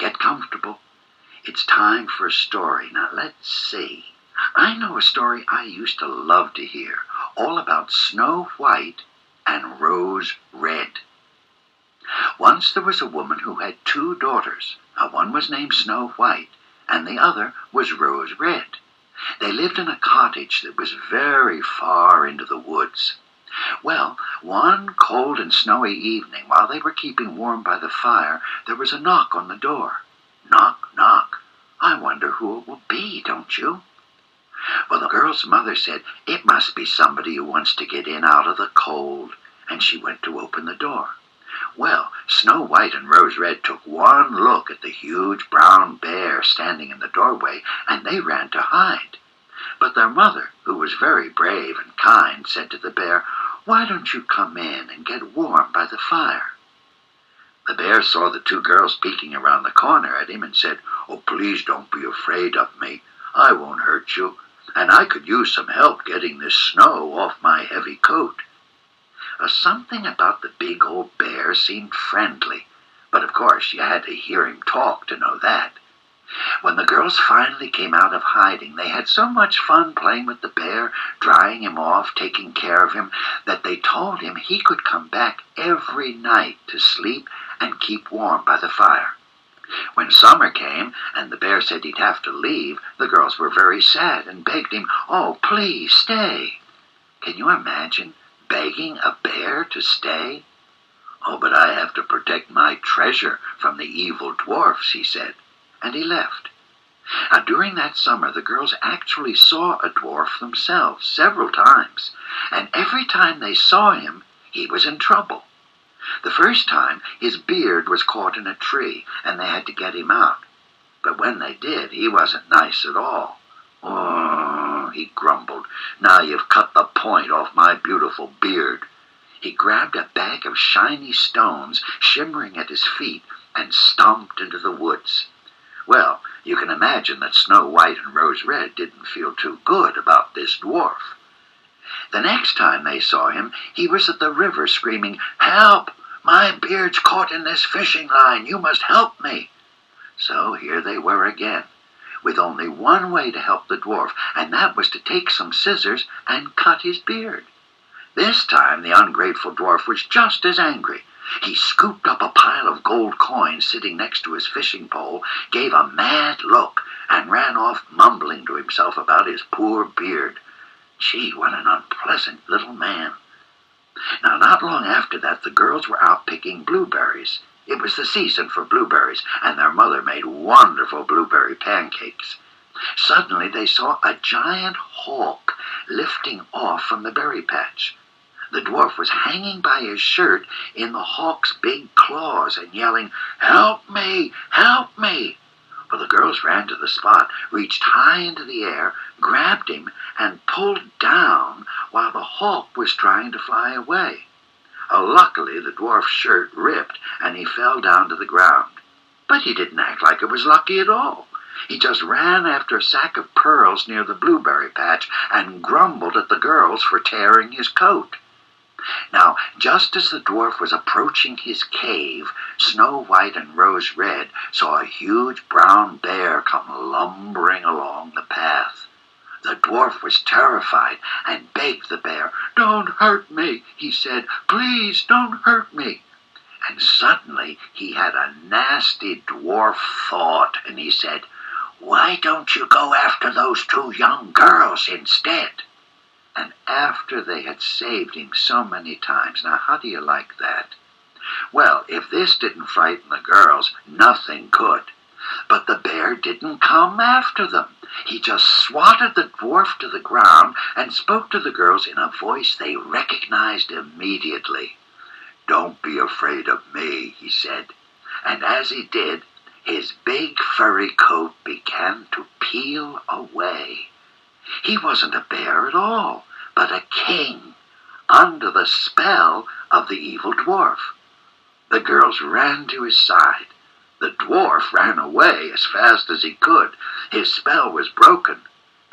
get comfortable. It's time for a story. Now, let's see. I know a story I used to love to hear, all about Snow White and Rose Red. Once there was a woman who had two daughters. One was named Snow White, and the other was Rose Red. They lived in a cottage that was very far into the woods. Well, one cold and snowy evening, while they were keeping warm by the fire, there was a knock on the door. Knock, knock. I wonder who it will be, don't you? Well, the girl's mother said it must be somebody who wants to get in out of the cold, and she went to open the door. Well, Snow White and Rose Red took one look at the huge brown bear standing in the doorway, and they ran to hide. But their mother, who was very brave and kind, said to the bear, "Why don't you come in and get warm by the fire?" The bear saw the two girls peeking around the corner at him and said, "Oh, please don't be afraid of me. I won't hurt you, and I could use some help getting this snow off my heavy coat." Something about the big old bear seemed friendly, but of course you had to hear him talk to know that. When the girls finally came out of hiding, they had so much fun playing with the bear, drying him off, taking care of him, that they told him he could come back every night to sleep and keep warm by the fire. When summer came and the bear said he'd have to leave, the girls were very sad and begged him, "Oh, please stay." Can you imagine begging a bear to stay? "Oh, but I have to protect my treasure from the evil dwarfs," he said, and he left. During that summer, the girls actually saw a dwarf themselves several times, and every time they saw him, he was in trouble. The first time, his beard was caught in a tree, and they had to get him out. But when they did, he wasn't nice at all. "Oh," he grumbled, "now you've cut the point off my beautiful beard." He grabbed a bag of shiny stones shimmering at his feet and stomped into the woods. Well, you can imagine that Snow White and Rose Red didn't feel too good about this dwarf. The next time they saw him, he was at the river screaming, "Help! My beard's caught in this fishing line. You must help me." So here they were again, with only one way to help the dwarf, and that was to take some scissors and cut his beard. This time the ungrateful dwarf was just as angry. He scooped up a pile of gold coins sitting next to his fishing pole, gave a mad look, and ran off mumbling to himself about his poor beard. Gee, what an unpleasant little man. Now, not long after that, the girls were out picking blueberries. It was the season for blueberries, and their mother made wonderful blueberry pancakes. Suddenly they saw a giant hawk lifting off from the berry patch. The dwarf was hanging by his shirt in the hawk's big claws and yelling, "Help me! Help me!" Well, the girls ran to the spot, reached high into the air, grabbed him, and pulled down while the hawk was trying to fly away. Luckily, the dwarf's shirt ripped, and he fell down to the ground. But he didn't act like it was lucky at all. He just ran after a sack of pearls near the blueberry patch and grumbled at the girls for tearing his coat. Now, just as the dwarf was approaching his cave, Snow White and Rose Red saw a huge brown bear come lumbering along the path. The dwarf was terrified and begged the bear, "Don't hurt me," he said. "Please don't hurt me." And suddenly he had a nasty dwarf thought, and he said, "Why don't you go after those two young girls instead?" And after they had saved him so many times, now how do you like that? Well, if this didn't frighten the girls, nothing could. But the bear didn't come after them. He just swatted the dwarf to the ground and spoke to the girls in a voice they recognized immediately. "Don't be afraid of me," he said. And as he did, his big furry coat began to peel away. He wasn't a bear at all, but a king, under the spell of the evil dwarf. The girls ran to his side. The dwarf ran away as fast as he could. His spell was broken,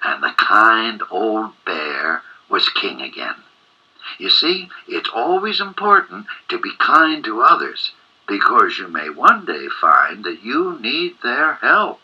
and the kind old bear was king again. You see, it's always important to be kind to others, because you may one day find that you need their help.